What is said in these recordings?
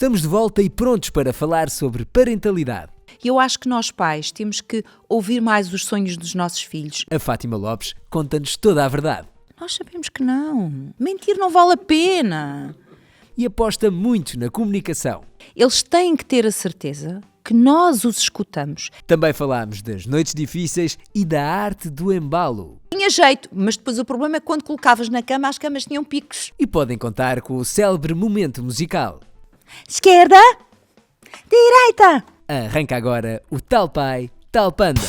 Estamos de volta e prontos para falar sobre parentalidade. E eu acho que nós pais temos que ouvir mais os sonhos dos nossos filhos. A Fátima Lopes conta-nos toda a verdade Nós sabemos que não. Mentir não vale a pena. e aposta muito na comunicação. Eles têm que ter a certeza que nós os escutamos. Também falámos das noites difíceis e da arte do embalo. Tinha jeito, mas depois o problema é que quando colocavas na cama, as camas tinham picos. E podem contar com o célebre momento musical. Esquerda, direita. Arranca agora o Tal Pai, Tal Panda.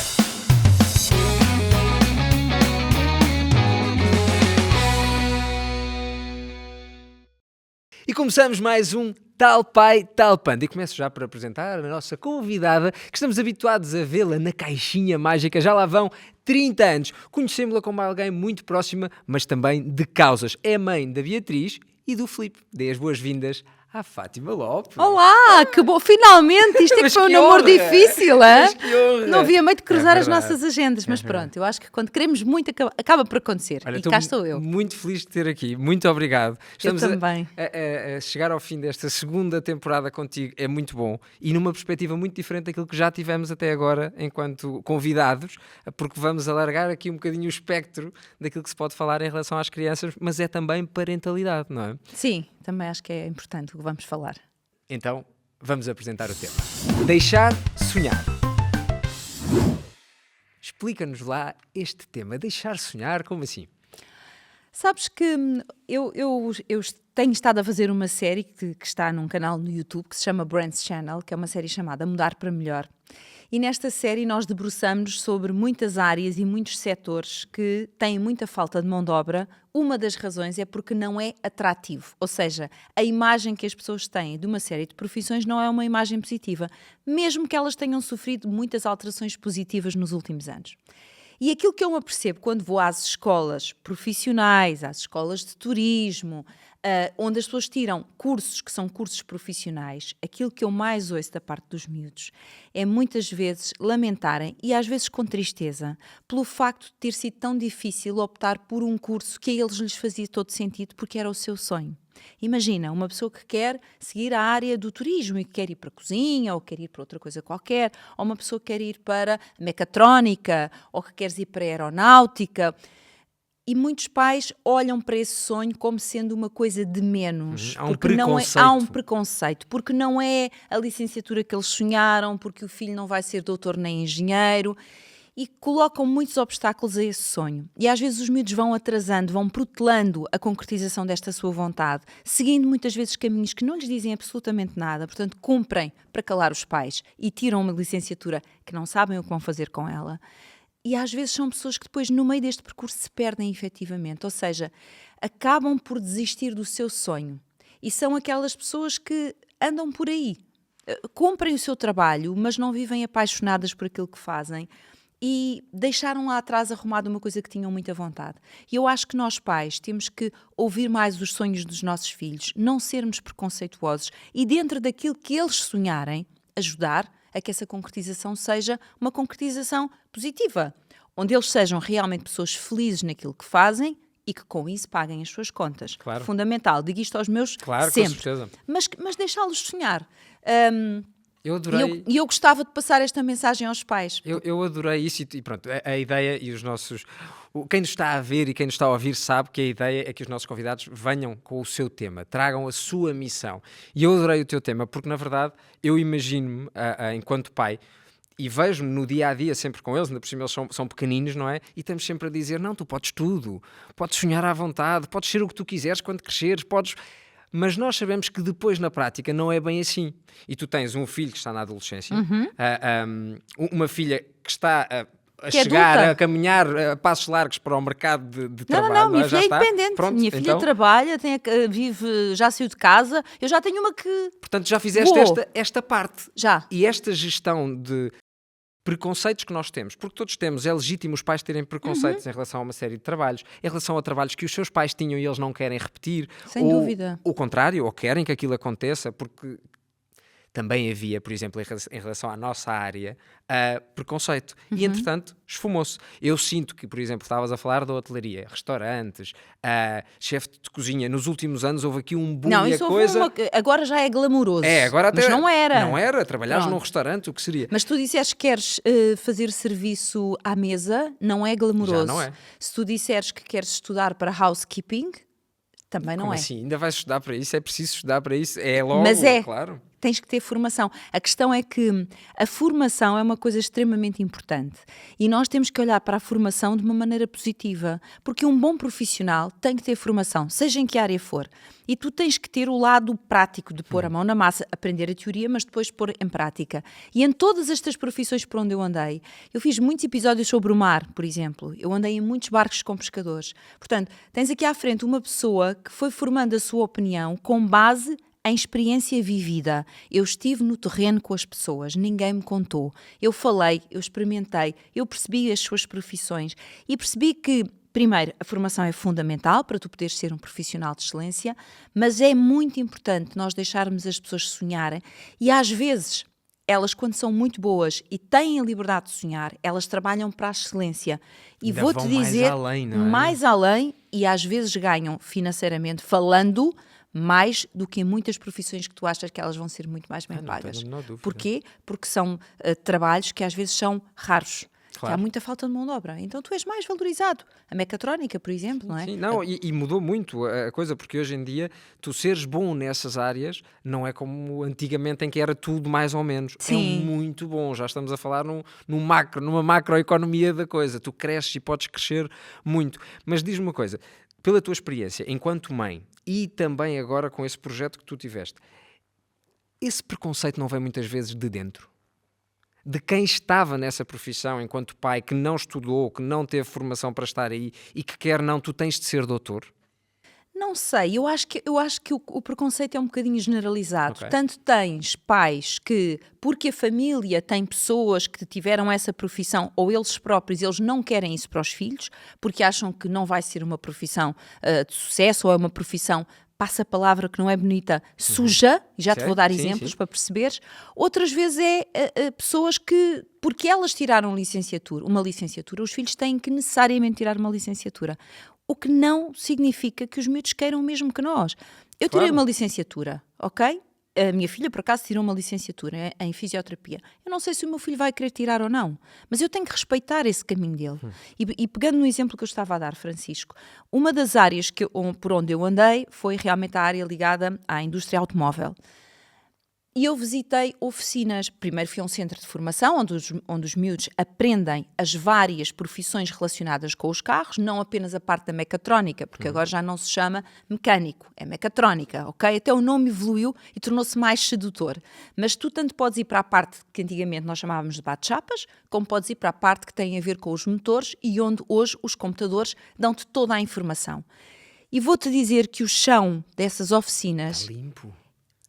E começamos mais um Tal Pai, Tal Panda. E começo já por apresentar a nossa convidada, que estamos habituados a vê-la na caixinha mágica. Já lá vão 30 anos. Conhecemos-la como alguém muito próxima, mas também de causas. É mãe da Beatriz e do Filipe. Dê as boas-vindas à Fátima Lopes. Olá, que bom. Finalmente, isto é que Mas foi um que namoro honra! difícil, Mas hein? que honra! Não havia meio de cruzar É as verdade. nossas agendas, mas pronto, eu acho que quando queremos muito acaba por acontecer. Olha, E cá estou eu. muito feliz de ter aqui. Muito obrigado. Estamos também. a chegar ao fim desta segunda temporada contigo. É muito bom. E numa perspectiva muito diferente daquilo que já tivemos até agora enquanto convidados, porque vamos alargar aqui um bocadinho o espectro daquilo que se pode falar em relação às crianças, mas é também parentalidade, não é? Sim, também acho que é importante o que vamos falar. Então, vamos apresentar o tema. Deixar sonhar. Explica-nos lá este tema. Deixar sonhar, como assim? Sabes que eu tenho estado a fazer uma série que está num canal no YouTube que se chama Brands Channel, que é uma série chamada Mudar para Melhor. E nesta série nós debruçamos sobre muitas áreas e muitos setores que têm muita falta de mão de obra. Uma das razões é porque não é atrativo, ou seja, a imagem que as pessoas têm de uma série de profissões não é uma imagem positiva, mesmo que elas tenham sofrido muitas alterações positivas nos últimos anos. E aquilo que eu me apercebo quando vou às escolas profissionais, às escolas de turismo, onde as pessoas tiram cursos que são cursos profissionais, aquilo que eu mais ouço da parte dos miúdos é muitas vezes lamentarem, e às vezes com tristeza, pelo facto de ter sido tão difícil optar por um curso que a eles lhes fazia todo sentido porque era o seu sonho. Imagina, uma pessoa que quer seguir a área do turismo e que quer ir para a cozinha ou quer ir para outra coisa qualquer, ou uma pessoa que quer ir para a mecatrónica ou que quer ir para a aeronáutica. E muitos pais olham para esse sonho como sendo uma coisa de menos. Há um porque não é, preconceito. há um preconceito, porque não é a licenciatura que eles sonharam, porque o filho não vai ser doutor nem engenheiro. E colocam muitos obstáculos a esse sonho. E às vezes os miúdos vão atrasando, vão protelando a concretização desta sua vontade, seguindo muitas vezes caminhos que não lhes dizem absolutamente nada, portanto cumprem para calar os pais e tiram uma licenciatura que não sabem o que vão fazer com ela. E às vezes são pessoas que depois no meio deste percurso se perdem efetivamente, ou seja, acabam por desistir do seu sonho. E são aquelas pessoas que andam por aí, cumprem o seu trabalho, mas não vivem apaixonadas por aquilo que fazem, e deixaram lá atrás arrumado uma coisa que tinham muita vontade. E eu acho que nós pais temos que ouvir mais os sonhos dos nossos filhos, não sermos preconceituosos e dentro daquilo que eles sonharem, ajudar a que essa concretização seja uma concretização positiva, onde eles sejam realmente pessoas felizes naquilo que fazem e que com isso paguem as suas contas. Claro. Fundamental, digo isto aos meus Claro, sempre. com certeza. Mas deixá-los sonhar. Eu adorei... E eu gostava de passar esta mensagem aos pais. Eu adorei isso e pronto, a ideia e os nossos... Quem nos está a ver e quem nos está a ouvir sabe que a ideia é que os nossos convidados venham com o seu tema, tragam a sua missão. E eu adorei o teu tema porque, na verdade, eu imagino-me, enquanto pai, e vejo-me no dia-a-dia sempre com eles, ainda por cima eles são pequeninos, não é? E estamos sempre a dizer, não, tu podes tudo, podes sonhar à vontade, podes ser o que tu quiseres quando cresceres, podes... Mas nós sabemos que depois, na prática, não é bem assim. E tu tens um filho que está na adolescência, uma filha que está a Que é chegar, adulta. a caminhar a passos largos para o mercado de Não, trabalho. minha Já filha é está. independente. Pronto, Minha filha então, trabalha, vive, já saiu de casa. Eu já tenho uma que... portanto, já fizeste Boa. esta parte. Já. E esta gestão de preconceitos que nós temos, porque todos temos, é legítimo os pais terem preconceitos em relação a uma série de trabalhos, em relação a trabalhos que os seus pais tinham e eles não querem repetir. Sem dúvida. O contrário, ou querem que aquilo aconteça, porque também havia, por exemplo, em relação à nossa área, preconceito. E, entretanto, esfumou-se. Eu sinto que, por exemplo, estavas a falar da hotelaria, restaurantes, chefe de cozinha. Nos últimos anos houve aqui um boom Não, e a isso coisa... agora já é glamouroso. Agora até... Mas não era. Não era. Trabalhares num Pronto. restaurante, o que seria? Mas tu disseste que queres fazer serviço à mesa, não é glamouroso. Já não é. Se tu disseres que queres estudar para housekeeping, também não Como é. assim? Ainda vais estudar para isso? É preciso estudar para isso? É logo, Mas claro. Tens que ter formação. A questão é que a formação é uma coisa extremamente importante e nós temos que olhar para a formação de uma maneira positiva, porque um bom profissional tem que ter formação, seja em que área for. E tu tens que ter o lado prático de pôr a mão na massa, aprender a teoria, mas depois pôr em prática. E em todas estas profissões por onde eu andei, eu fiz muitos episódios sobre o mar, por exemplo. Eu andei em muitos barcos com pescadores. Portanto, tens aqui à frente uma pessoa que foi formando a sua opinião com base em experiência vivida. Eu estive no terreno com as pessoas, ninguém me contou. Eu falei, eu experimentei, eu percebi as suas profissões e percebi que, primeiro, a formação é fundamental para tu poderes ser um profissional de excelência, mas é muito importante nós deixarmos as pessoas sonharem e, às vezes, elas, quando são muito boas e têm a liberdade de sonhar, elas trabalham para a excelência. E Ainda vou-te vão dizer, mais além, não é? mais além, e às vezes ganham financeiramente falando mais do que em muitas profissões que tu achas que elas vão ser muito mais bem não pagas. tenho a menor dúvida. Porquê? Porque são trabalhos que às vezes são raros. Que há Claro. muita falta de mão de obra. Então tu és mais valorizado. A mecatrónica, por exemplo, não é? Sim, não, e mudou muito a coisa, porque hoje em dia tu seres bom nessas áreas não é como antigamente em que era tudo mais ou menos. Sim. É muito bom, já estamos a falar numa macroeconomia da coisa. Tu cresces e podes crescer muito. Mas diz-me uma coisa, pela tua experiência enquanto mãe e também agora com esse projeto que tu tiveste, esse preconceito não vem muitas vezes de dentro? De quem estava nessa profissão enquanto pai, que não estudou, que não teve formação para estar aí e que quer não, tu tens de ser doutor? Não sei, eu acho que o preconceito é um bocadinho generalizado. Ok. Tanto tens pais que, porque a família tem pessoas que tiveram essa profissão, ou eles próprios, eles não querem isso para os filhos, porque acham que não vai ser uma profissão de sucesso, ou é uma profissão, passa a palavra que não é bonita, suja, e já te Sei, vou dar sim, exemplos sim. para perceberes. Outras vezes pessoas que, porque elas tiraram uma licenciatura, os filhos têm que necessariamente tirar uma licenciatura. O que não significa que os miúdos queiram o mesmo que nós. Eu tirei Claro. uma licenciatura, ok? A minha filha, por acaso, tirou uma licenciatura em fisioterapia. Eu não sei se o meu filho vai querer tirar ou não, mas eu tenho que respeitar esse caminho dele. E pegando no exemplo que eu estava a dar, Francisco, uma das áreas por onde eu andei foi realmente a área ligada à indústria automóvel. E eu visitei oficinas. Primeiro fui a um centro de formação, onde os miúdos aprendem as várias profissões relacionadas com os carros, não apenas a parte da mecatrónica, porque agora já não se chama mecânico, é mecatrónica, ok? Até o nome evoluiu e tornou-se mais sedutor. Mas tu tanto podes ir para a parte que antigamente nós chamávamos de bate-chapas, como podes ir para a parte que tem a ver com os motores e onde hoje os computadores dão-te toda a informação. E vou-te dizer que o chão dessas oficinas Limpo.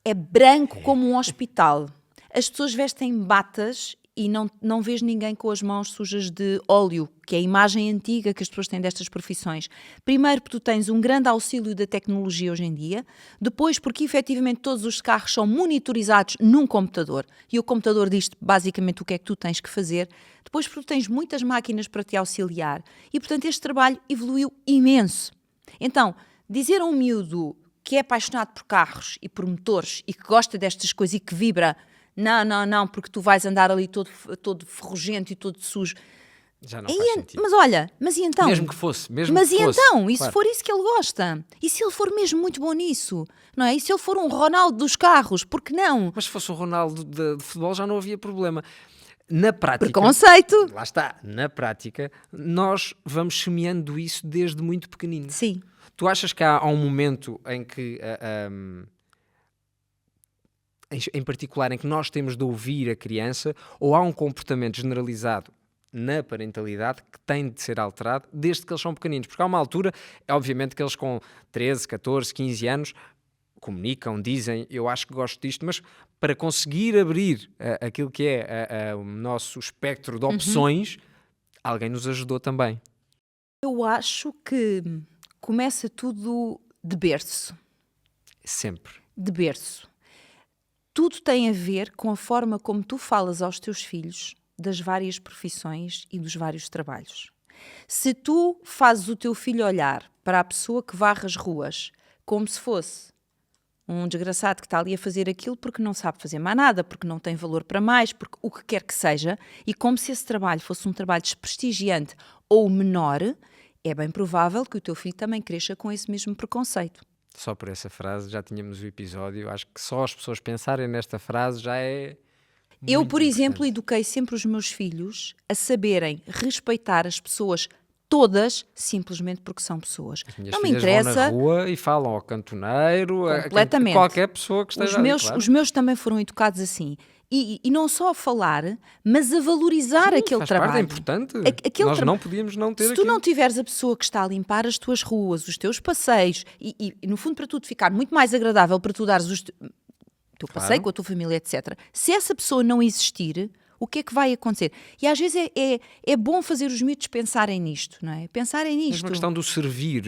é branco como um hospital. As pessoas vestem batas e não vês ninguém com as mãos sujas de óleo, que é a imagem antiga que as pessoas têm destas profissões. Primeiro, porque tu tens um grande auxílio da tecnologia hoje em dia. Depois, porque efetivamente todos os carros são monitorizados num computador. E o computador diz-te basicamente o que é que tu tens que fazer. Depois, porque tu tens muitas máquinas para te auxiliar. E, portanto, este trabalho evoluiu imenso. Então, dizer a um miúdo que é apaixonado por carros e por motores e que gosta destas coisas e que vibra, não, porque tu vais andar ali todo ferrugento e todo sujo. Já não faz sentido. Mas olha, mas e então? Mesmo que fosse, mesmo Mas que e fosse. então? E se Claro. for isso que ele gosta? E se ele for mesmo muito bom nisso? Não é? E se ele for um Ronaldo dos carros? Por que não? Mas se fosse um Ronaldo de futebol já não havia problema. Na prática... Preconceito! Lá está. Na prática, nós vamos semeando isso desde muito pequenino. Sim. Tu achas que há um momento em que, em particular, em que nós temos de ouvir a criança, ou há um comportamento generalizado na parentalidade que tem de ser alterado desde que eles são pequeninos? Porque há uma altura, é obviamente que eles com 13, 14, 15 anos comunicam, dizem, eu acho que gosto disto, mas para conseguir abrir aquilo que é o nosso espectro de opções, alguém nos ajudou também. Eu acho que começa tudo de berço. Sempre. De berço. tudo tem a ver com a forma como tu falas aos teus filhos das várias profissões e dos vários trabalhos. Se tu fazes o teu filho olhar para a pessoa que varre as ruas como se fosse um desgraçado que está ali a fazer aquilo porque não sabe fazer mais nada, porque não tem valor para mais, porque o que quer que seja, e como se esse trabalho fosse um trabalho desprestigiante ou menor, é bem provável que o teu filho também cresça com esse mesmo preconceito. Só por essa frase já tínhamos o episódio. Acho que só as pessoas pensarem nesta frase já é Eu, muito por exemplo, importante. eduquei sempre os meus filhos a saberem respeitar as pessoas todas, simplesmente porque são pessoas. Minhas Não me filhas vão na interessa. rua e falam ao cantoneiro, Completamente. qualquer pessoa que esteja ali, claro. Os meus também foram educados assim. E não só a falar, mas a valorizar Sim, aquele faz trabalho. parte, é importante. Aquele Nós não podíamos não ter Se tu aquilo. não tiveres a pessoa que está a limpar as tuas ruas, os teus passeios, e no fundo para tudo ficar muito mais agradável para tu dares o teu passeio com a tua família, etc. Se essa pessoa não existir, o que é que vai acontecer? E às vezes é bom fazer os miúdos pensarem nisto, não é? Pensarem nisto. Mesmo a questão do servir,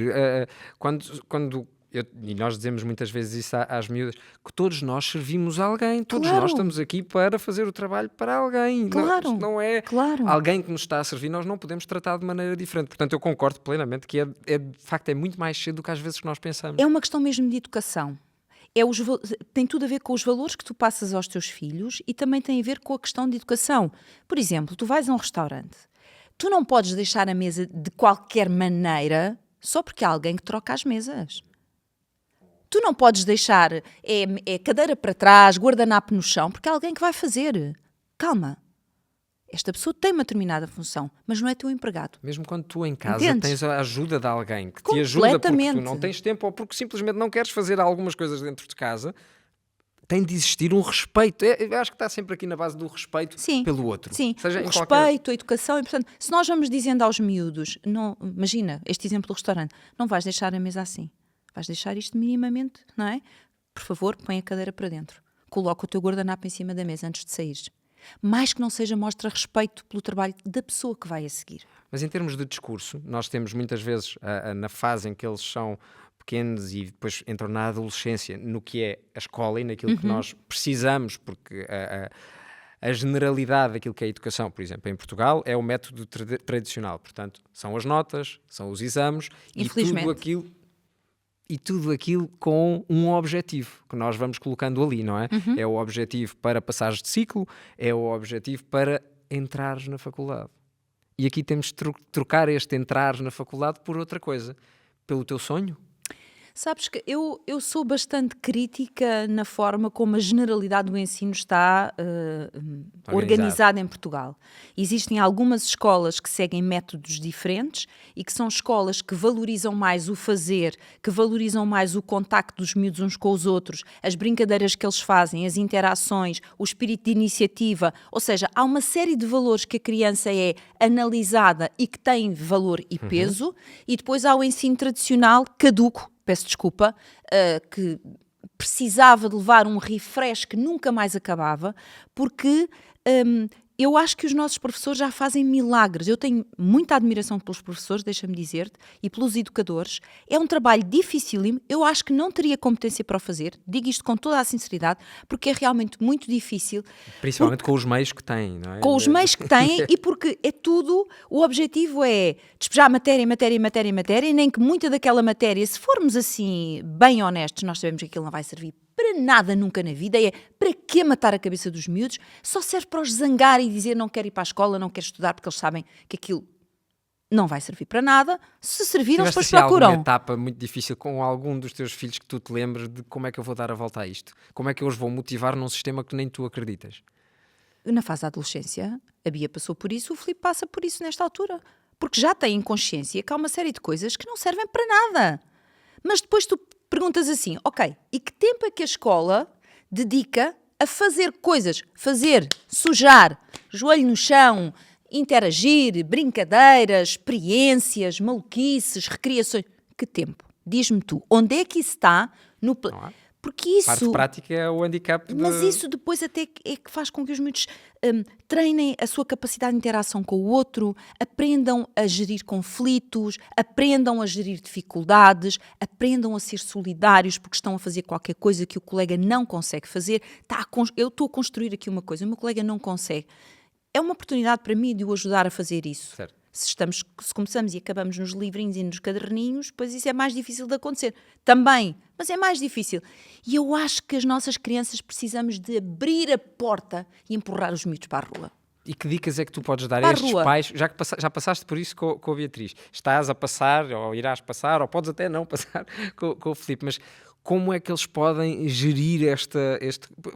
e nós dizemos muitas vezes isso às miúdas, que todos nós servimos alguém, todos Claro. nós estamos aqui para fazer o trabalho para alguém. Claro, Isto não é claro. alguém que nos está a servir, nós não podemos tratar de maneira diferente. Portanto, eu concordo plenamente que de facto é muito mais cedo do que às vezes nós pensamos. É uma questão mesmo de educação. Tem tudo a ver com os valores que tu passas aos teus filhos e também tem a ver com a questão de educação. Por exemplo, tu vais a um restaurante. Tu não podes deixar a mesa de qualquer maneira só porque há alguém que troca as mesas. Tu não podes deixar cadeira para trás, guardanapo no chão, porque há alguém que vai fazer. Calma. Esta pessoa tem uma determinada função, mas não é teu empregado. Mesmo quando tu em casa Entendes? tens a ajuda de alguém que te ajuda porque tu Completamente. não tens tempo ou porque simplesmente não queres fazer algumas coisas dentro de casa, tem de existir um respeito. Eu acho que está sempre aqui na base do respeito Sim, pelo outro. sim. Seja O em qualquer... respeito, a educação. E, portanto, se nós vamos dizendo aos miúdos, não, imagina este exemplo do restaurante, não vais deixar a mesa assim. Vais deixar isto minimamente, não é? Por favor, põe a cadeira para dentro. Coloca o teu guardanapo em cima da mesa antes de saíres. Mais que não seja, mostra respeito pelo trabalho da pessoa que vai a seguir. Mas em termos de discurso, nós temos muitas vezes, na fase em que eles são pequenos e depois entram na adolescência, no que é a escola e naquilo que nós precisamos, porque a generalidade daquilo que é a educação, por exemplo, em Portugal, é o método tradicional. Portanto, são as notas, são os exames Infelizmente. e tudo aquilo com um objetivo que nós vamos colocando ali, não é? É o objetivo para passares de ciclo, é o objetivo para entrares na faculdade. E aqui temos de trocar este entrares na faculdade por outra coisa. Pelo teu sonho. Sabes que eu sou bastante crítica na forma como a generalidade do ensino está organizada em Portugal. Existem algumas escolas que seguem métodos diferentes e que são escolas que valorizam mais o fazer, que valorizam mais o contacto dos miúdos uns com os outros, as brincadeiras que eles fazem, as interações, o espírito de iniciativa. Ou seja, há uma série de valores que a criança é analisada e que tem valor e peso, e depois há o ensino tradicional caduco, peço desculpa, que precisava de levar um refresh que nunca mais acabava, porque eu acho que os nossos professores já fazem milagres. Eu tenho muita admiração pelos professores, deixa-me dizer-te, e pelos educadores. É um trabalho dificílimo, eu acho que não teria competência para o fazer, digo isto com toda a sinceridade, porque é realmente muito difícil. Principalmente com os meios que têm, não é? Com os meios que têm e porque é tudo, o objetivo é despejar matéria, e nem que muita daquela matéria, se formos assim bem honestos, nós sabemos que aquilo não vai servir para nada nunca na vida, é para que matar a cabeça dos miúdos, só serve para os zangar e dizer não quero ir para a escola, não quero estudar, porque eles sabem que aquilo não vai servir para nada. Se servir, eles depois procuram. Alguma etapa muito difícil com algum dos teus filhos que tu te lembres de como é que eu vou dar a volta a isto? Como é que eu os vou motivar num sistema que nem tu acreditas? Na fase da adolescência, a Bia passou por isso, o Filipe passa por isso nesta altura. Porque já têm consciência que há uma série de coisas que não servem para nada. Mas depois tu perguntas assim, ok, e que tempo é que a escola dedica a fazer coisas? Fazer, sujar, joelho no chão, interagir, brincadeiras, experiências, maluquices, recriações. Que tempo? Diz-me tu, onde é que isso está no... Porque A parte isso... prática é o handicap Mas isso depois até é que faz com que os miúdos treinem a sua capacidade de interação com o outro, aprendam a gerir conflitos, aprendam a gerir dificuldades, aprendam a ser solidários porque estão a fazer qualquer coisa que o colega não consegue fazer. Eu estou a construir aqui uma coisa, o meu colega não consegue. É uma oportunidade para mim de o ajudar a fazer isso. Certo. Se começamos e acabamos nos livrinhos e nos caderninhos, pois isso é mais difícil de acontecer. Também, mas é mais difícil. E eu acho que as nossas crianças precisamos de abrir a porta e empurrar os miúdos para a rua. E que dicas é que tu podes dar Para a a estes rua. pais, já que já passaste por isso com a Beatriz, estás a passar, ou irás passar, ou podes até não passar com o Filipe, mas como é que eles podem gerir este...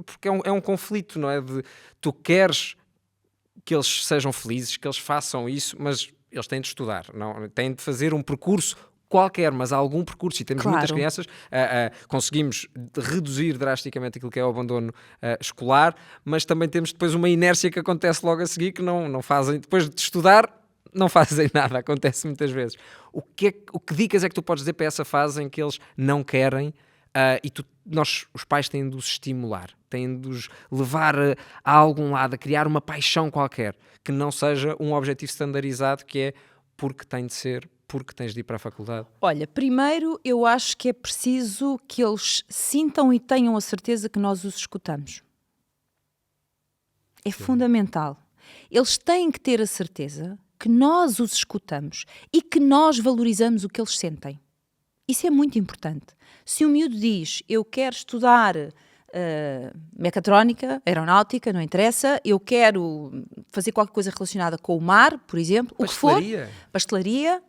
Porque é um conflito, não é? De tu queres que eles sejam felizes, que eles façam isso, mas eles têm de estudar, não? Têm de fazer um percurso qualquer, mas há algum percurso, e temos Claro. muitas crianças, conseguimos reduzir drasticamente aquilo que é o abandono escolar, mas também temos depois uma inércia que acontece logo a seguir, que não fazem, depois de estudar, não fazem nada, acontece muitas vezes. O que dicas é que tu podes dizer para essa fase em que eles não querem, e os pais têm de os estimular, têm de os levar a algum lado, a criar uma paixão qualquer, que não seja um objetivo standardizado, que é porque tem de ser, porque tens de ir para a faculdade. Olha, primeiro eu acho que é preciso que eles sintam e tenham a certeza que nós os escutamos. É fundamental. Eles têm que ter a certeza que nós os escutamos e que nós valorizamos o que eles sentem. Isso é muito importante. Se o miúdo diz, eu quero estudar mecatrónica, aeronáutica, não interessa, eu quero fazer qualquer coisa relacionada com o mar, por exemplo, o que for, pastelaria,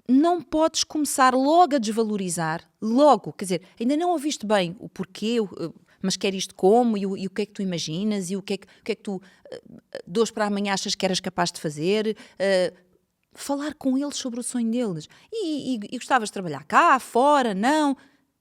não podes começar logo a desvalorizar, logo, quer dizer, ainda não ouviste bem o porquê, mas quer isto como, e o que é que tu imaginas, e o que é que tu, de hoje para amanhã, achas que eras capaz de fazer, falar com eles sobre o sonho deles. E gostavas de trabalhar cá, fora, não?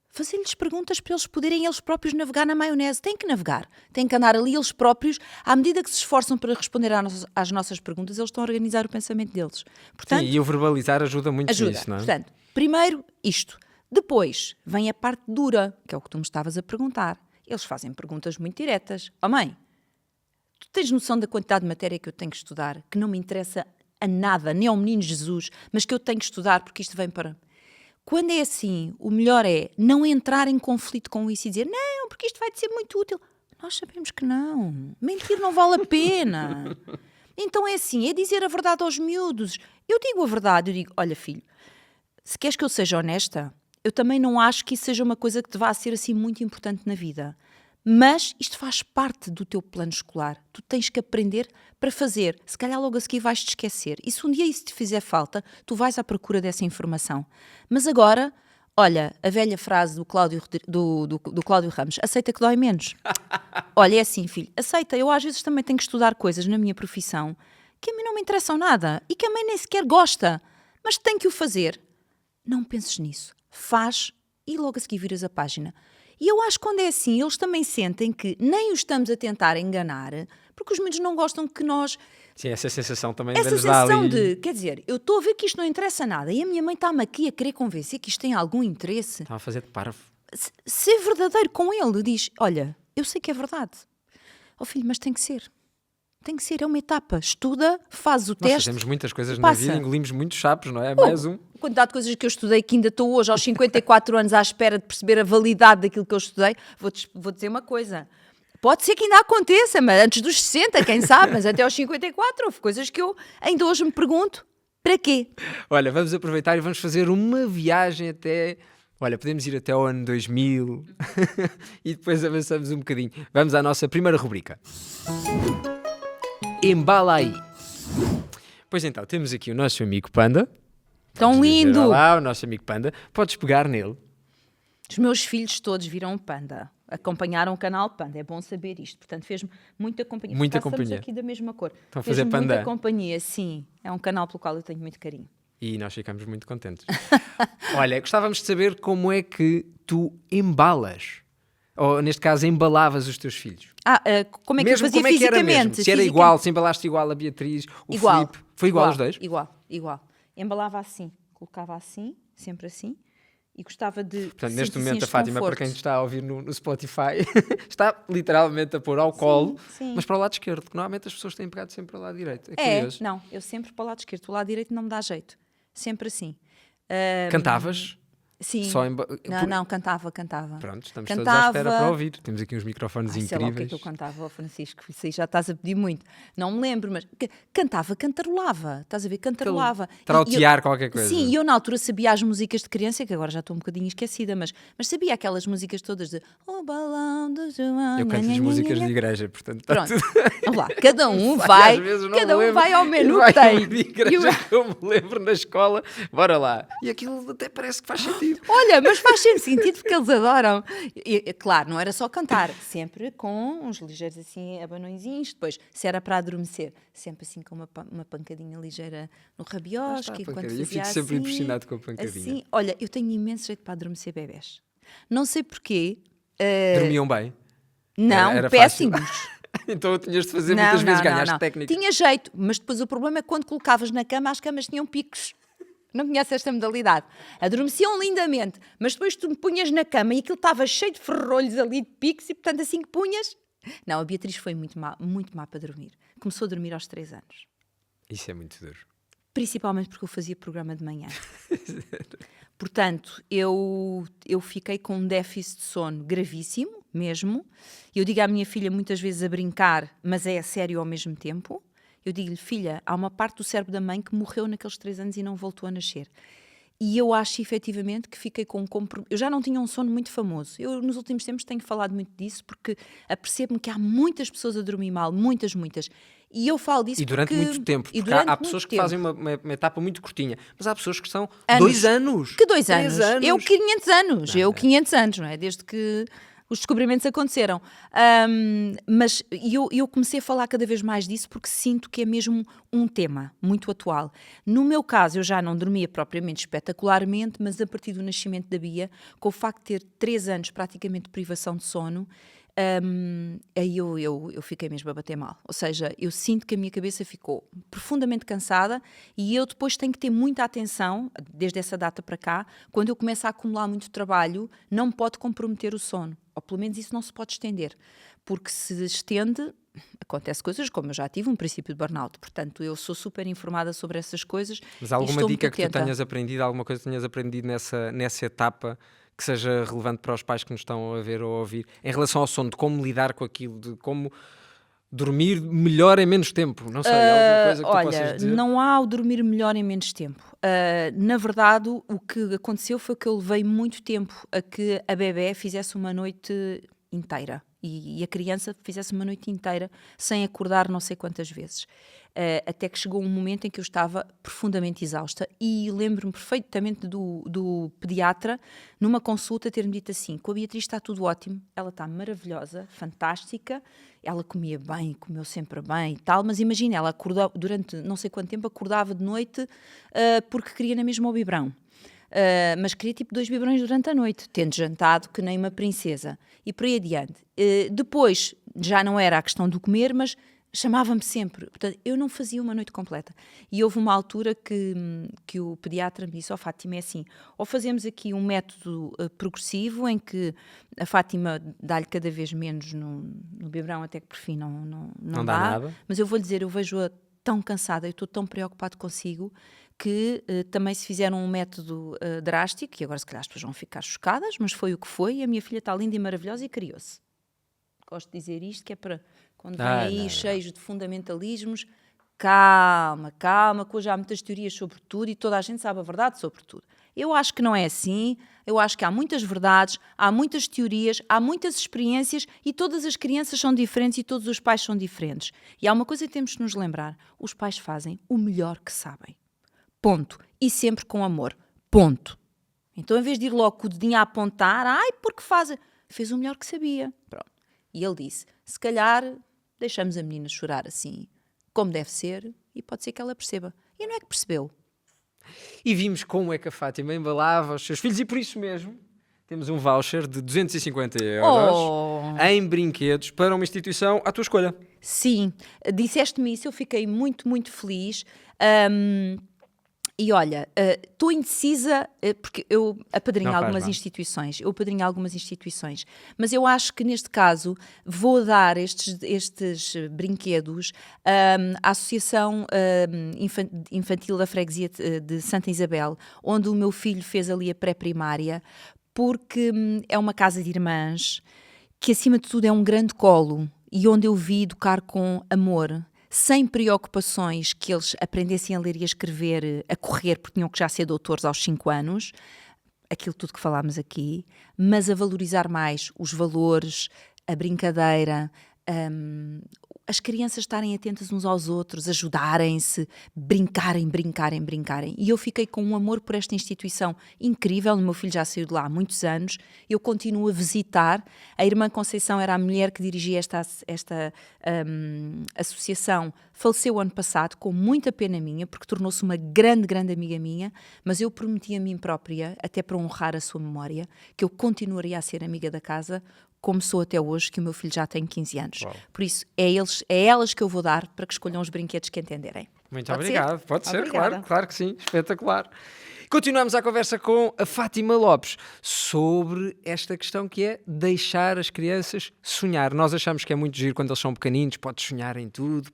Fazer-lhes perguntas para eles poderem eles próprios navegar na maionese. Têm que navegar. Têm que andar ali eles próprios. À medida que se esforçam para responder às nossas perguntas, eles estão a organizar o pensamento deles. Portanto, sim, e o verbalizar ajuda muito nisso, não é? Portanto, primeiro isto. Depois vem a parte dura, que é o que tu me estavas a perguntar. Eles fazem perguntas muito diretas. Oh mãe, tu tens noção da quantidade de matéria que eu tenho que estudar, que não me interessa a nada, nem ao menino Jesus, mas que eu tenho que estudar porque isto vem para... Quando é assim, o melhor é não entrar em conflito com isso e dizer não, porque isto vai-te ser muito útil. Nós sabemos que não. Mentir não vale a pena. Então é assim, é dizer a verdade aos miúdos. Eu digo a verdade, eu digo, olha filho, se queres que eu seja honesta, eu também não acho que isso seja uma coisa que te vá ser assim muito importante na vida. Mas isto faz parte do teu plano escolar. Tu tens que aprender para fazer. Se calhar logo a seguir vais-te esquecer. E se um dia isso te fizer falta, tu vais à procura dessa informação. Mas agora, olha, a velha frase do Cláudio Ramos, aceita que dói menos. Olha, é assim, filho, aceita. Eu às vezes também tenho que estudar coisas na minha profissão que a mim não me interessam nada e que a mãe nem sequer gosta. Mas tenho que o fazer. Não penses nisso. Faz e logo a seguir viras a página. E eu acho que quando é assim, eles também sentem que nem os estamos a tentar enganar, porque os miúdos não gostam que nós... Sim, essa sensação também Essa dá sensação ali... de, quer dizer, eu estou a ver que isto não interessa nada e a minha mãe está-me aqui a querer convencer que isto tem algum interesse. Estava a fazer de parvo. Ser verdadeiro com ele, diz, olha, eu sei que é verdade. Oh filho, mas tem que ser. Tem que ser, é uma etapa. Estuda, faz o Nós teste. fazemos muitas coisas na passa. vida, engolimos muitos sapos, não é? É mais um. A quantidade de coisas que eu estudei que ainda estou hoje aos 54 anos à espera de perceber a validade daquilo que eu estudei, vou dizer uma coisa. Pode ser que ainda aconteça, mas antes dos 60, quem sabe, mas até aos 54 houve coisas que eu ainda hoje me pergunto, para quê? Olha, vamos aproveitar e vamos fazer uma viagem até... Olha, podemos ir até ao ano 2000 e depois avançamos um bocadinho. Vamos à nossa primeira rubrica. Embala aí. Pois então, temos aqui o nosso amigo Panda. Tão lindo! Olá, o nosso amigo Panda. Podes pegar nele. Os meus filhos todos viram Panda. Acompanharam o canal Panda. É bom saber isto. Portanto, fez-me muita companhia. Muita Estamos companhia. aqui da mesma cor. Estão a fazer Fez-me Panda. muita companhia, sim. É um canal pelo qual eu tenho muito carinho. E nós ficamos muito contentes. Olha, gostávamos de saber como é que tu embalas, ou neste caso, embalavas os teus filhos. Como é que Mesmo eu fazia como é que era fisicamente? mesmo? Se era igual, se embalaste igual a Beatriz, o Igual. Filipe. Foi igual aos dois? Igual. Embalava assim. Colocava assim, sempre assim. e gostava de Portanto, sentir, neste assim, momento, a este Fátima, para conforto. quem está a ouvir no Spotify, está literalmente a pôr ao colo, Sim. mas para o lado esquerdo, porque normalmente as pessoas têm pegado sempre para o lado direito. É É, curioso. não, eu sempre para o lado esquerdo, o lado direito não me dá jeito. Sempre assim. Cantavas? Sim. Só Não, cantava. Pronto, estamos todos à espera para Cantava. ouvir. Temos aqui uns microfones Sei lá o que é incríveis. que eu cantava ao Francisco, isso aí já estás a pedir muito. Não me lembro, mas cantava, cantarolava. Estás a ver? Cantarolava. Trautear qualquer coisa. Sim, e eu na altura sabia as músicas de criança, que agora já estou um bocadinho esquecida, mas sabia aquelas músicas todas de O Balão do João. Eu canto as músicas de igreja, portanto está Pronto, tudo... vamos lá, cada um Às vai, vezes não cada me um lembro. vai ao menu Vai que ao tem. de igreja que eu me lembro na escola. Bora lá. E aquilo até parece que faz sentido. Olha, mas faz sempre sentido porque eles adoram. Claro, não era só cantar, sempre com uns ligeiros assim abanõezinhos. Depois, se era para adormecer, sempre assim com uma pancadinha ligeira no rabiosque. Está a Enquanto pancadinha. Eu fazia fico sempre assim, impressionado com a pancadinha. assim. Olha, eu tenho imenso jeito para adormecer bebés. Não sei porquê. Dormiam bem? Não, Era fácil. péssimos. Então tinhas de fazer muitas vezes, ganhaste técnica. Tinha jeito, mas depois o problema é que quando colocavas na cama, as camas tinham picos. Não conheces esta modalidade. Adormeciam lindamente, mas depois tu me punhas na cama e aquilo estava cheio de ferrolhos ali de picos e, portanto, assim que punhas... Não, a Beatriz foi muito má para dormir. Começou a dormir aos 3 anos. Isso é muito duro. Principalmente porque eu fazia programa de manhã. Portanto, eu fiquei com um déficit de sono gravíssimo, mesmo. Eu digo à minha filha muitas vezes a brincar, mas é a sério ao mesmo tempo. Eu digo-lhe, filha, há uma parte do cérebro da mãe que morreu naqueles 3 anos e não voltou a nascer. E eu acho, efetivamente, que fiquei com um compromisso. Eu já não tinha um sono muito famoso. Eu, nos últimos tempos, tenho falado muito disso, porque apercebo-me que há muitas pessoas a dormir mal, muitas. E eu falo disso E durante porque... muito tempo, porque durante há pessoas muito que tempo. fazem uma etapa muito curtinha, mas há pessoas que são Anos. 2 anos. Que 2 3 anos? Eu 500 anos. Não. 500 anos, não é? Desde que os descobrimentos aconteceram. Mas eu comecei a falar cada vez mais disso porque sinto que é mesmo um tema muito atual. No meu caso, eu já não dormia propriamente espetacularmente, mas a partir do nascimento da Bia, com o facto de ter 3 anos praticamente de privação de sono, aí eu fiquei mesmo a bater mal. Ou seja, eu sinto que a minha cabeça ficou profundamente cansada e eu depois tenho que ter muita atenção, desde essa data para cá, quando eu começo a acumular muito trabalho, não me pode comprometer o sono. Ou pelo menos isso não se pode estender. Porque se estende, acontece coisas como eu já tive um princípio de burnout. Portanto, eu sou super informada sobre essas coisas. Mas há alguma dica que tu atenta. tenhas aprendido, alguma coisa que tenhas aprendido nessa etapa que seja relevante para os pais que nos estão a ver ou a ouvir, em relação ao sono, de como lidar com aquilo, de como dormir melhor em menos tempo? Não sei, alguma coisa que tu possas Olha, dizer? não há o dormir melhor em menos tempo. Na verdade, o que aconteceu foi que eu levei muito tempo a que a bebé fizesse uma noite inteira. E a criança fizesse uma noite inteira sem acordar não sei quantas vezes. Até que chegou um momento em que eu estava profundamente exausta e lembro-me perfeitamente do pediatra, numa consulta, ter-me dito assim: com a Beatriz está tudo ótimo, ela está maravilhosa, fantástica, ela comia bem, comeu sempre bem e tal, mas imagina, ela acordava, durante não sei quanto tempo, acordava de noite porque queria na mesma o biberão. Mas queria tipo 2 biberões durante a noite, tendo jantado que nem uma princesa. E por aí adiante. Depois, já não era a questão do comer, mas chamava-me sempre. Portanto, eu não fazia uma noite completa. E houve uma altura que o pediatra me disse: ó Fátima, é assim, ou fazemos aqui um método progressivo em que a Fátima dá-lhe cada vez menos no biberão, até que por fim não dá dá. nada. Mas eu vou-lhe dizer, eu vejo-a tão cansada, eu estou tão preocupado consigo, que também se fizeram um método drástico, e agora se calhar as pessoas vão ficar chocadas, mas foi o que foi, e a minha filha está linda e maravilhosa e criou-se. Gosto de dizer isto, que é para quando vem aí cheios de fundamentalismos, calma, que hoje há muitas teorias sobre tudo e toda a gente sabe a verdade sobre tudo. Eu acho que não é assim, eu acho que há muitas verdades, há muitas teorias, há muitas experiências e todas as crianças são diferentes e todos os pais são diferentes. E há uma coisa que temos que nos lembrar: os pais fazem o melhor que sabem. Ponto. E sempre com amor. Ponto. Então, em vez de ir logo com o dedinho a apontar, porque fez o melhor que sabia. Pronto. E ele disse: se calhar deixamos a menina chorar assim, como deve ser, e pode ser que ela perceba. E não é que percebeu. E vimos como é que a Fátima embalava os seus filhos, e por isso mesmo temos um voucher de 250 euros em brinquedos para uma instituição à tua escolha. Sim, disseste-me isso, eu fiquei muito, muito feliz. E olha, estou indecisa, porque eu apadrinho Não faz algumas mal. instituições, mas eu acho que neste caso vou dar estes brinquedos à Associação Infantil da Freguesia de Santa Isabel, onde o meu filho fez ali a pré-primária, porque é uma casa de irmãs, que acima de tudo é um grande colo e onde eu vi educar com amor, sem preocupações que eles aprendessem a ler e a escrever, a correr, porque tinham que já ser doutores aos 5 anos, aquilo tudo que falámos aqui, mas a valorizar mais os valores, a brincadeira, as crianças estarem atentas uns aos outros, ajudarem-se, brincarem. E eu fiquei com um amor por esta instituição incrível. O meu filho já saiu de lá há muitos anos. Eu continuo a visitar. A irmã Conceição era a mulher que dirigia esta associação. Faleceu ano passado, com muita pena minha, porque tornou-se uma grande amiga minha, mas eu prometi a mim própria, até para honrar a sua memória, que eu continuaria a ser amiga da casa, como sou até hoje, que o meu filho já tem 15 anos. Uau. Por isso, é elas que eu vou dar para que escolham os brinquedos que entenderem. Muito Pode obrigado. ser? Pode ser, Obrigada. claro que sim. Espetacular. Continuamos a conversa com a Fátima Lopes sobre esta questão que é deixar as crianças sonhar. Nós achamos que é muito giro quando eles são pequeninos, podes sonhar em tudo,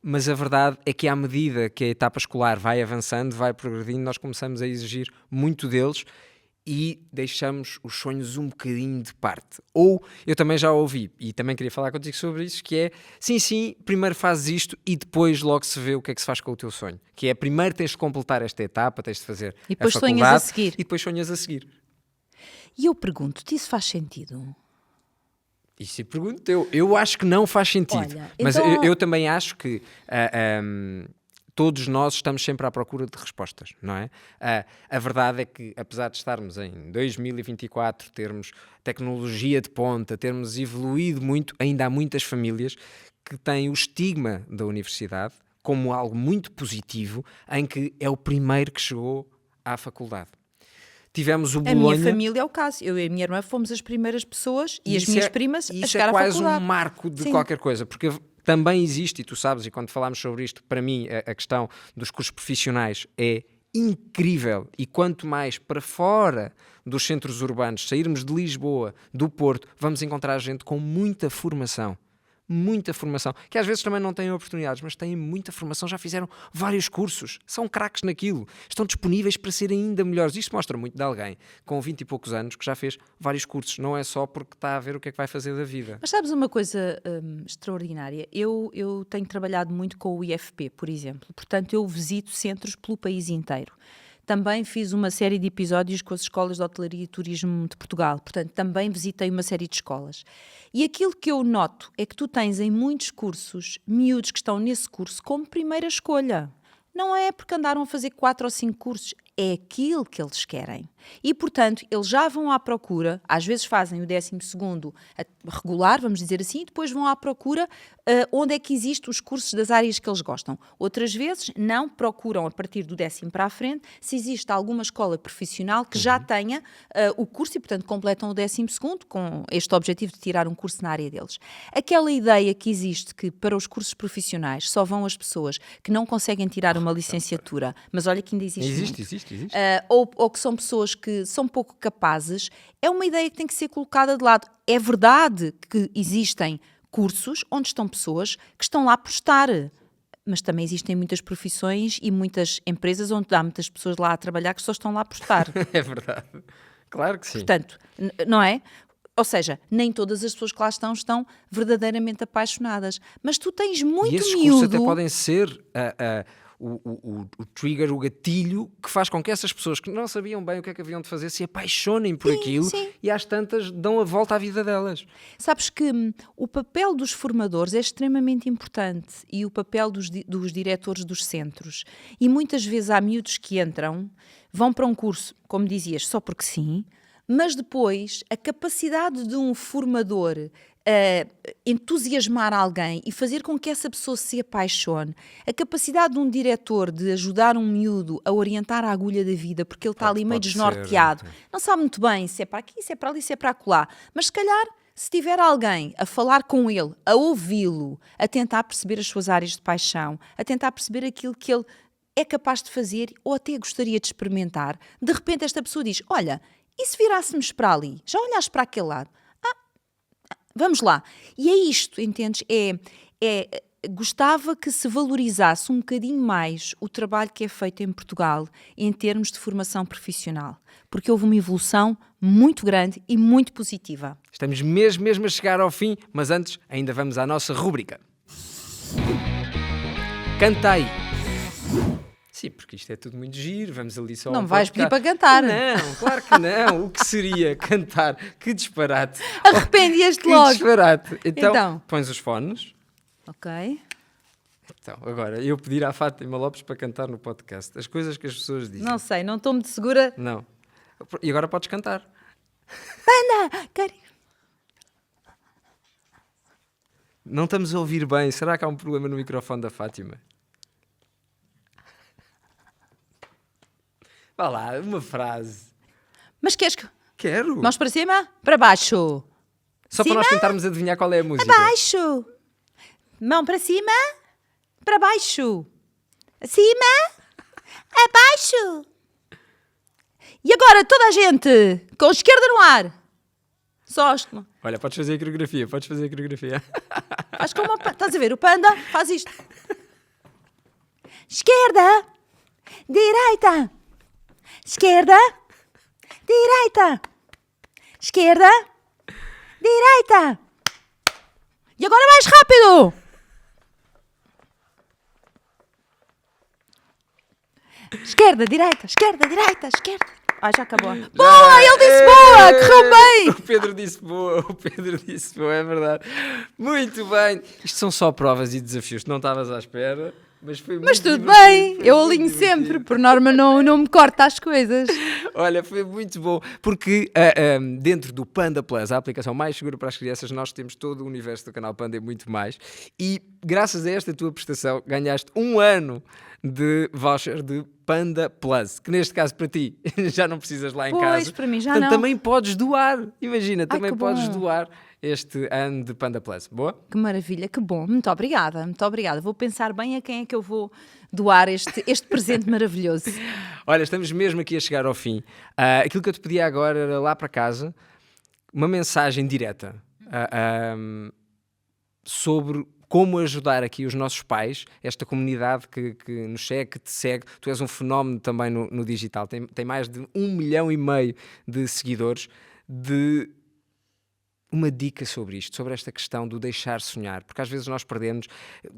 mas a verdade é que à medida que a etapa escolar vai avançando, vai progredindo, nós começamos a exigir muito deles e deixamos os sonhos um bocadinho de parte. Ou, eu também já ouvi, e também queria falar contigo sobre isso, que é, sim, primeiro fazes isto e depois logo se vê o que é que se faz com o teu sonho. Que é, primeiro tens de completar esta etapa, tens de fazer E a depois faculdade. sonhas a seguir. E depois sonhas a seguir. E eu pergunto-te, isso faz sentido? Isso eu pergunto eu acho que não faz sentido. Olha, Mas então- eu também acho que todos nós estamos sempre à procura de respostas, não é? A verdade é que, apesar de estarmos em 2024, termos tecnologia de ponta, termos evoluído muito, ainda há muitas famílias que têm o estigma da universidade como algo muito positivo, em que é o primeiro que chegou à faculdade. Tivemos o A minha Bolonha. família é o caso. Eu e a minha irmã fomos as primeiras pessoas e as Isso minhas primas a isso chegar é à quase faculdade. um marco de Sim. qualquer coisa, porque também existe, e tu sabes, e quando falámos sobre isto, para mim a questão dos cursos profissionais é incrível, e quanto mais para fora dos centros urbanos, sairmos de Lisboa, do Porto, vamos encontrar gente com muita formação, que às vezes também não têm oportunidades, mas têm muita formação, já fizeram vários cursos, são craques naquilo, estão disponíveis para serem ainda melhores. Isto mostra muito de alguém com 20 e poucos anos que já fez vários cursos, não é só porque está a ver o que é que vai fazer da vida. Mas sabes uma coisa extraordinária? Eu tenho trabalhado muito com o IFP, por exemplo. Portanto, eu visito centros pelo país inteiro. Também fiz uma série de episódios com as escolas de hotelaria e turismo de Portugal. Portanto, também visitei uma série de escolas. E aquilo que eu noto é que tu tens em muitos cursos miúdos que estão nesse curso como primeira escolha. Não é porque andaram a fazer 4 ou 5 cursos, é aquilo que eles querem. E, portanto, eles já vão à procura, às vezes fazem o 12º regular, vamos dizer assim, e depois vão à procura onde é que existem os cursos das áreas que eles gostam. Outras vezes, não procuram a partir do 10º para a frente, se existe alguma escola profissional que já tenha o curso e, portanto, completam o 12º com este objetivo de tirar um curso na área deles. Aquela ideia que existe que para os cursos profissionais só vão as pessoas que não conseguem tirar uma licenciatura, mas olha que ainda existe muito. Existe. Ou que são pessoas que são pouco capazes, é uma ideia que tem que ser colocada de lado. É verdade que existem cursos onde estão pessoas que estão lá por estar, mas também existem muitas profissões e muitas empresas onde há muitas pessoas lá a trabalhar que só estão lá por estar. É verdade. Claro que sim. Portanto, não é? Ou seja, nem todas as pessoas que lá estão verdadeiramente apaixonadas. Mas tu tens muito E esses miúdo... cursos até podem ser o trigger, o gatilho que faz com que essas pessoas que não sabiam bem o que é que haviam de fazer se apaixonem por aquilo sim. e às tantas dão a volta à vida delas. Sabes que o papel dos formadores é extremamente importante e o papel dos diretores dos centros. E muitas vezes há miúdos que entram, vão para um curso, como dizias, só porque sim, mas depois a capacidade de um formador entusiasmar alguém e fazer com que essa pessoa se apaixone, a capacidade de um diretor de ajudar um miúdo a orientar a agulha da vida, porque ele está ali meio pode desnorteado, ser. não sabe muito bem se é para aqui, se é para ali, se é para acolá, mas se calhar se tiver alguém a falar com ele, a ouvi-lo, a tentar perceber as suas áreas de paixão, a tentar perceber aquilo que ele é capaz de fazer ou até gostaria de experimentar. De repente esta pessoa diz, olha, e se virássemos para ali? Já olhaste para aquele lado? Vamos lá. E é isto, entendes? Gostava que se valorizasse um bocadinho mais o trabalho que é feito em Portugal em termos de formação profissional, porque houve uma evolução muito grande e muito positiva. Estamos mesmo a chegar ao fim, mas antes ainda vamos à nossa rúbrica. Canta aí. Sim, porque isto é tudo muito giro, vamos ali só... Não vais pedir para cantar. Não, claro que não. O que seria cantar? Que disparate. Arrependias-te Que logo. disparate. Então, Então. pões os fones. Ok. Então, agora, eu pedir à Fátima Lopes para cantar no podcast. As coisas que as pessoas dizem. Não sei, não estou muito segura. Não. E agora podes cantar. Panda! Não estamos a ouvir bem. Será que há um problema no microfone da Fátima? Vá lá, uma frase. Mas queres que... Quero. Mãos para cima? Para baixo. Só para nós tentarmos adivinhar qual é a música. Abaixo. Mão para cima. Para baixo. Acima. Abaixo. E agora toda a gente com a esquerda no ar. Só Olha, podes fazer a coreografia, faz como estás a ver, o panda faz isto. Esquerda. Direita. Esquerda. Direita. Esquerda. Direita. E agora mais rápido. Esquerda, direita, esquerda, direita, esquerda. Já acabou. Boa, ele disse boa, correu bem. O Pedro disse boa, é verdade. Muito bem. Isto são só provas e desafios, não estavas à espera. Mas tudo bem, eu alinho sempre, por norma não me corta as coisas. Olha, foi muito bom, porque dentro do Panda Plus, a aplicação mais segura para as crianças, nós temos todo o universo do canal Panda e muito mais. E graças a esta tua prestação, ganhaste 1 ano de voucher de Panda Plus, que neste caso para ti já não precisas lá em casa. Pois, para mim já Portanto, não. também podes doar, imagina, também que podes bom. doar este ano de Panda Plus. Boa? Que maravilha, que bom. Muito obrigada, muito obrigada. Vou pensar bem a quem é que eu vou doar este presente maravilhoso. Olha, estamos mesmo aqui a chegar ao fim. Aquilo que eu te pedia agora era lá para casa uma mensagem direta sobre como ajudar aqui os nossos pais, esta comunidade que nos segue, que te segue. Tu és um fenómeno também no digital, tem mais de 1,5 milhão de seguidores, de uma dica sobre isto, sobre esta questão do deixar sonhar, porque às vezes nós perdemos,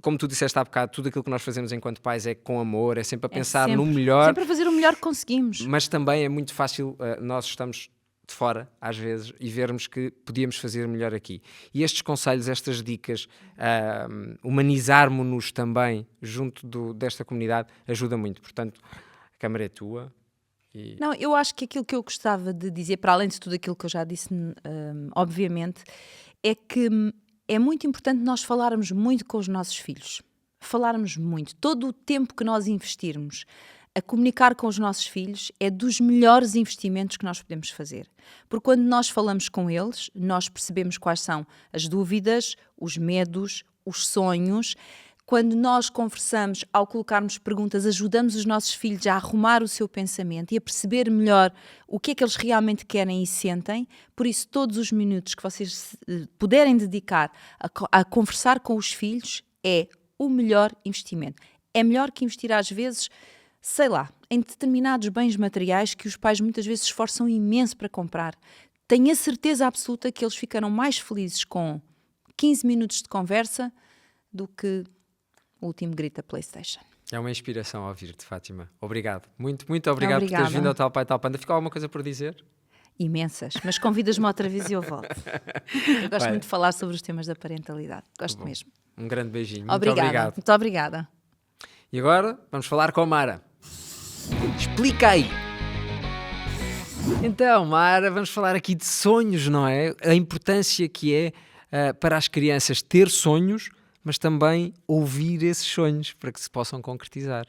como tu disseste há bocado, tudo aquilo que nós fazemos enquanto pais é com amor, é sempre a pensar no melhor. Sempre a fazer o melhor que conseguimos. Mas também é muito fácil, nós estamos de fora, às vezes, e vermos que podíamos fazer melhor aqui. E estes conselhos, estas dicas, humanizarmos-nos também junto desta comunidade, ajuda muito. Portanto, a câmara é tua. Não, eu acho que aquilo que eu gostava de dizer, para além de tudo aquilo que eu já disse, obviamente, é que é muito importante nós falarmos muito com os nossos filhos. Falarmos muito. Todo o tempo que nós investirmos a comunicar com os nossos filhos é dos melhores investimentos que nós podemos fazer. Porque quando nós falamos com eles, nós percebemos quais são as dúvidas, os medos, os sonhos. Quando nós conversamos, ao colocarmos perguntas, ajudamos os nossos filhos a arrumar o seu pensamento e a perceber melhor o que é que eles realmente querem e sentem. Por isso, todos os minutos que vocês puderem dedicar a conversar com os filhos é o melhor investimento. É melhor que investir às vezes, sei lá, em determinados bens materiais que os pais muitas vezes se esforçam imenso para comprar. Tenho a certeza absoluta que eles ficarão mais felizes com 15 minutos de conversa do que o último grito da PlayStation. É uma inspiração a ouvir-te, Fátima. Obrigado. Muito obrigado por teres vindo ao Tal Pai Tal Panda. Ficou alguma coisa por dizer? Imensas, mas convidas-me outra vez e eu volto. Eu gosto muito de falar sobre os temas da parentalidade. Gosto mesmo. Um grande beijinho. Obrigada. Muito obrigada. E agora vamos falar com a Mara. Explica aí. Então, Mara, vamos falar aqui de sonhos, não é? A importância que é para as crianças ter sonhos, mas também ouvir esses sonhos para que se possam concretizar.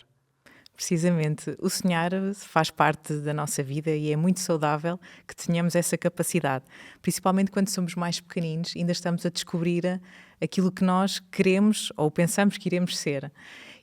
Precisamente, o sonhar faz parte da nossa vida e é muito saudável que tenhamos essa capacidade. Principalmente quando somos mais pequeninos, ainda estamos a descobrir aquilo que nós queremos ou pensamos que iremos ser.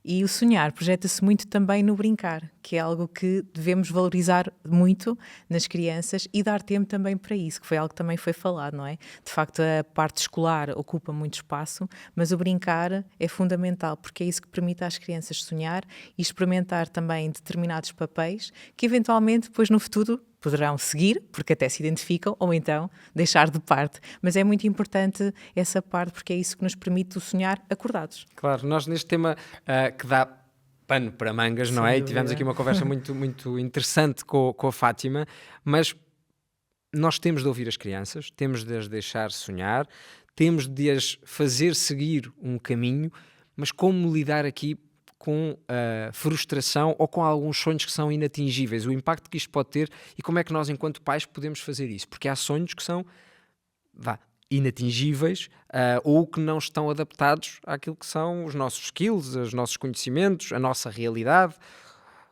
E o sonhar projeta-se muito também no brincar, que é algo que devemos valorizar muito nas crianças e dar tempo também para isso, que foi algo que também foi falado, não é? De facto, a parte escolar ocupa muito espaço, mas o brincar é fundamental, porque é isso que permite às crianças sonhar e experimentar também determinados papéis que eventualmente depois no futuro poderão seguir, porque até se identificam, ou então deixar de parte. Mas é muito importante essa parte, porque é isso que nos permite o sonhar acordados. Claro, nós neste tema que dá pano para mangas, não Sem é? E dúvida. tivemos aqui uma conversa muito interessante com a Fátima, mas nós temos de ouvir as crianças, temos de as deixar sonhar, temos de as fazer seguir um caminho, mas como lidar aqui com a frustração ou com alguns sonhos que são inatingíveis, o impacto que isto pode ter e como é que nós, enquanto pais, podemos fazer isso? Porque há sonhos que são, inatingíveis ou que não estão adaptados àquilo que são os nossos skills, os nossos conhecimentos, a nossa realidade.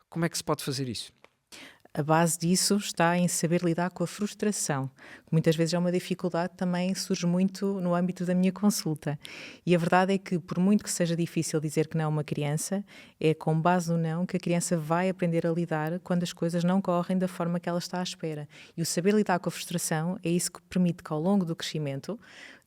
Como é que se pode fazer isso? A base disso está em saber lidar com a frustração, que muitas vezes é uma dificuldade que também surge muito no âmbito da minha consulta. E a verdade é que, por muito que seja difícil dizer que não a uma criança, é com base no não que a criança vai aprender a lidar quando as coisas não correm da forma que ela está à espera. E o saber lidar com a frustração é isso que permite que, ao longo do crescimento,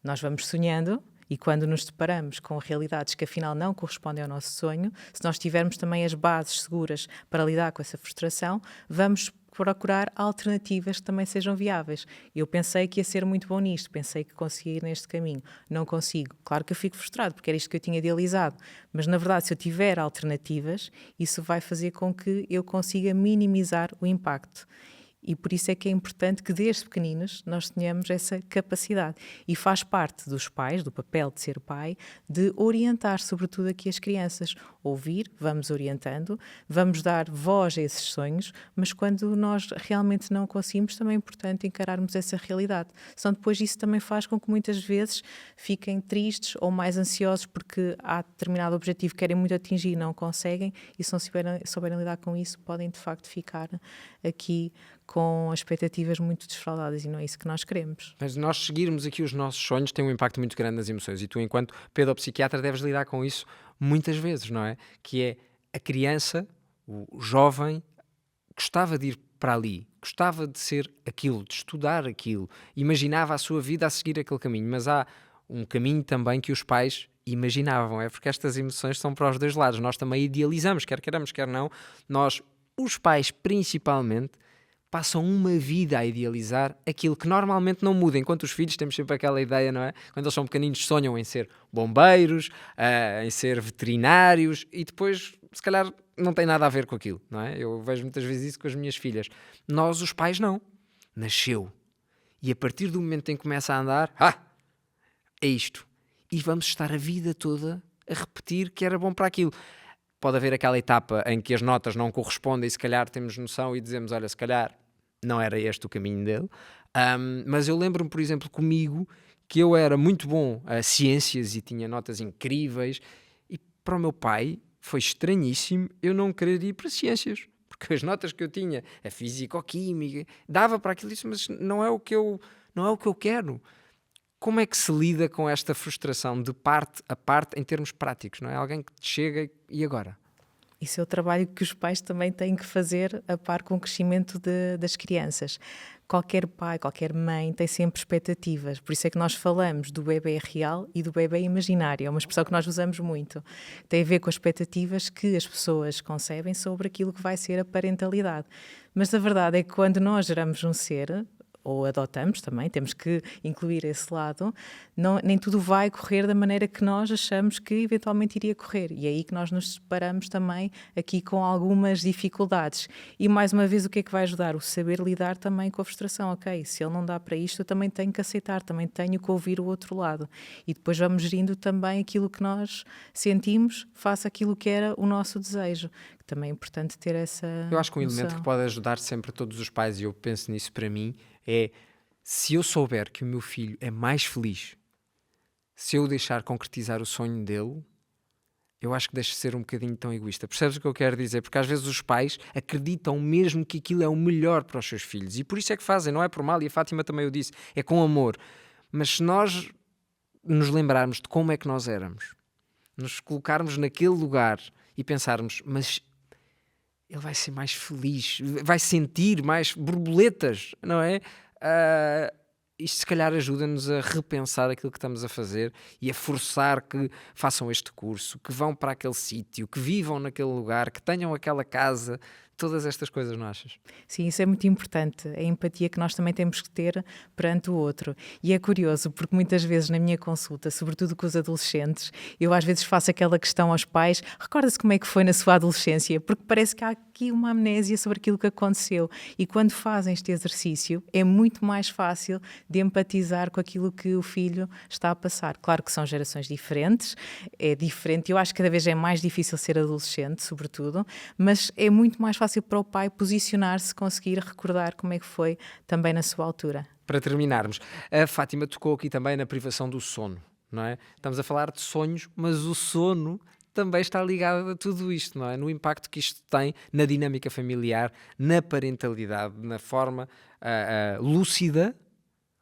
nós vamos sonhando. E quando nos deparamos com realidades que afinal não correspondem ao nosso sonho, se nós tivermos também as bases seguras para lidar com essa frustração, vamos procurar alternativas que também sejam viáveis. Eu pensei que ia ser muito bom nisto, pensei que conseguia ir neste caminho, não consigo. Claro que eu fico frustrado, porque era isto que eu tinha idealizado, mas na verdade se eu tiver alternativas, isso vai fazer com que eu consiga minimizar o impacto. E por isso é que é importante que desde pequeninos nós tenhamos essa capacidade. E faz parte dos pais, do papel de ser pai, de orientar sobretudo aqui as crianças. Ouvir, vamos orientando, vamos dar voz a esses sonhos, mas quando nós realmente não conseguimos, também é importante encararmos essa realidade. Senão depois isso também faz com que muitas vezes fiquem tristes ou mais ansiosos porque há determinado objetivo que querem muito atingir e não conseguem, e se não souberem lidar com isso, podem de facto ficar aqui com expectativas muito desfraudadas e não é isso que nós queremos. Mas nós seguirmos aqui os nossos sonhos tem um impacto muito grande nas emoções e tu, enquanto pedopsiquiatra, deves lidar com isso muitas vezes, não é? Que é a criança, o jovem, gostava de ir para ali, gostava de ser aquilo, de estudar aquilo, imaginava a sua vida a seguir aquele caminho, mas há um caminho também que os pais imaginavam, é porque estas emoções são para os dois lados, nós também idealizamos, quer queiramos, quer não, nós, os pais principalmente, passam uma vida a idealizar aquilo que normalmente não muda, enquanto os filhos temos sempre aquela ideia, não é? Quando eles são pequeninos sonham em ser bombeiros, em ser veterinários e depois, se calhar, não tem nada a ver com aquilo, não é? Eu vejo muitas vezes isso com as minhas filhas. Nós, os pais, não. Nasceu. E a partir do momento em que começa a andar, é isto. E vamos estar a vida toda a repetir que era bom para aquilo. Pode haver aquela etapa em que as notas não correspondem e se calhar temos noção e dizemos, olha, se calhar não era este o caminho dele. Mas eu lembro-me, por exemplo, comigo, que eu era muito bom a ciências e tinha notas incríveis e para o meu pai foi estranhíssimo eu não querer ir para ciências. Porque as notas que eu tinha, a físico-química, dava para aquilo, mas não é o que eu quero. Como é que se lida com esta frustração de parte a parte em termos práticos, não é? Alguém que te chega e agora? Isso é o trabalho que os pais também têm que fazer a par com o crescimento das crianças. Qualquer pai, qualquer mãe tem sempre expectativas. Por isso é que nós falamos do bebê real e do bebê imaginário. É uma expressão que nós usamos muito. Tem a ver com as expectativas que as pessoas concebem sobre aquilo que vai ser a parentalidade. Mas a verdade é que quando nós geramos um ser, ou adotamos também, temos que incluir esse lado, nem tudo vai correr da maneira que nós achamos que eventualmente iria correr. E é aí que nós nos separamos também aqui com algumas dificuldades. E mais uma vez o que é que vai ajudar? O saber lidar também com a frustração. Ok, se ele não dá para isto, eu também tenho que aceitar, também tenho que ouvir o outro lado. E depois vamos gerindo também aquilo que nós sentimos face àquilo que era o nosso desejo. Também é importante ter essa Eu acho que um noção. elemento que pode ajudar sempre todos os pais, e eu penso nisso para mim, é se eu souber que o meu filho é mais feliz, se eu deixar concretizar o sonho dele, eu acho que deixa de ser um bocadinho tão egoísta. Percebes o que eu quero dizer? Porque às vezes os pais acreditam mesmo que aquilo é o melhor para os seus filhos e por isso é que fazem, não é por mal, e a Fátima também o disse, é com amor. Mas se nós nos lembrarmos de como é que nós éramos, nos colocarmos naquele lugar e pensarmos, mas ele vai ser mais feliz, vai sentir mais borboletas, não é? Isto se calhar ajuda-nos a repensar aquilo que estamos a fazer e a forçar que façam este curso, que vão para aquele sítio, que vivam naquele lugar, que tenham aquela casa, todas estas coisas, não achas? Sim, isso é muito importante, a empatia que nós também temos que ter perante o outro. E é curioso, porque muitas vezes na minha consulta, sobretudo com os adolescentes, eu às vezes faço aquela questão aos pais, recorda-se como é que foi na sua adolescência? Porque parece que há aqui uma amnésia sobre aquilo que aconteceu. E quando fazem este exercício, é muito mais fácil de empatizar com aquilo que o filho está a passar. Claro que são gerações diferentes, é diferente, eu acho que cada vez é mais difícil ser adolescente, sobretudo, mas é muito mais fácil para o pai posicionar-se, conseguir recordar como é que foi também na sua altura. Para terminarmos, a Fátima tocou aqui também na privação do sono, não é? Estamos a falar de sonhos, mas o sono também está ligado a tudo isto, não é? No impacto que isto tem na dinâmica familiar, na parentalidade, na forma lúcida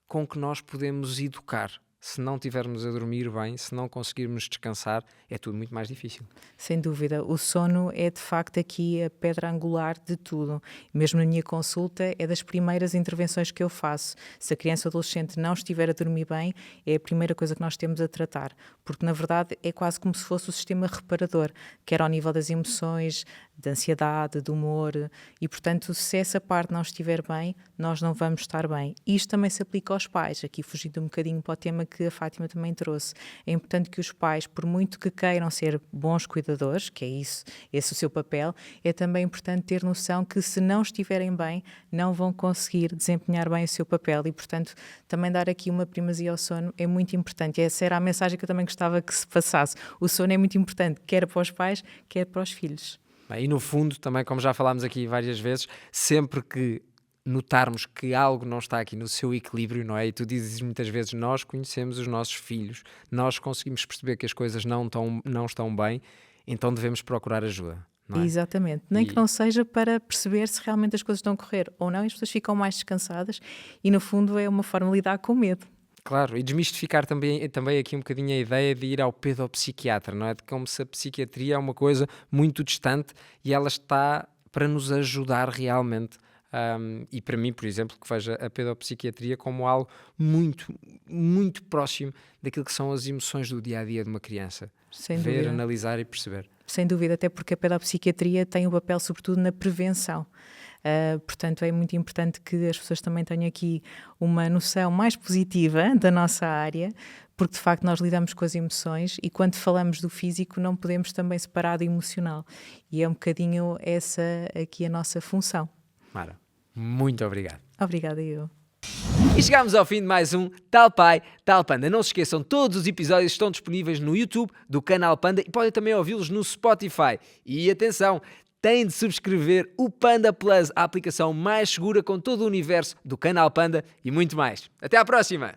com que nós podemos educar. Se não estivermos a dormir bem, se não conseguirmos descansar, é tudo muito mais difícil. Sem dúvida, o sono é de facto aqui a pedra angular de tudo. Mesmo na minha consulta é das primeiras intervenções que eu faço. Se a criança ou adolescente não estiver a dormir bem, é a primeira coisa que nós temos a tratar, porque na verdade é quase como se fosse o sistema reparador, quer ao nível das emoções, de ansiedade, de humor, e portanto se essa parte não estiver bem, nós não vamos estar bem. Isto também se aplica aos pais, aqui fugindo um bocadinho para o tema que a Fátima também trouxe. É importante que os pais, por muito que queiram ser bons cuidadores, que é isso, esse é o seu papel, é também importante ter noção que se não estiverem bem, não vão conseguir desempenhar bem o seu papel e portanto também dar aqui uma primazia ao sono é muito importante. Essa era a mensagem que eu também gostava que se passasse. O sono é muito importante, quer para os pais, quer para os filhos. Bem, e no fundo, também como já falámos aqui várias vezes, sempre que notarmos que algo não está aqui no seu equilíbrio, não é? E tu dizes muitas vezes, nós conhecemos os nossos filhos, nós conseguimos perceber que as coisas não estão bem, então devemos procurar ajuda, não é? Exatamente, nem que não seja para perceber se realmente as coisas estão a correr ou não, e as pessoas ficam mais descansadas e no fundo é uma forma de lidar com o medo. Claro, e desmistificar também aqui um bocadinho a ideia de ir ao pedopsiquiatra, não é? De como se a psiquiatria é uma coisa muito distante e ela está para nos ajudar realmente. E para mim, por exemplo, que vejo a pedopsiquiatria como algo muito, muito próximo daquilo que são as emoções do dia-a-dia de uma criança. Sem Ver, dúvida. analisar e perceber. Sem dúvida, até porque a pedopsiquiatria tem um papel sobretudo na prevenção. Portanto, é muito importante que as pessoas também tenham aqui uma noção mais positiva da nossa área, porque de facto nós lidamos com as emoções e quando falamos do físico não podemos também separar do emocional. E é um bocadinho essa aqui a nossa função. Mara, muito obrigado. Obrigada, eu. E chegámos ao fim de mais um Tal Pai, Tal Panda. Não se esqueçam, todos os episódios estão disponíveis no YouTube do canal Panda e podem também ouvi-los no Spotify. E atenção, têm de subscrever o Panda Plus, a aplicação mais segura com todo o universo do canal Panda e muito mais. Até à próxima!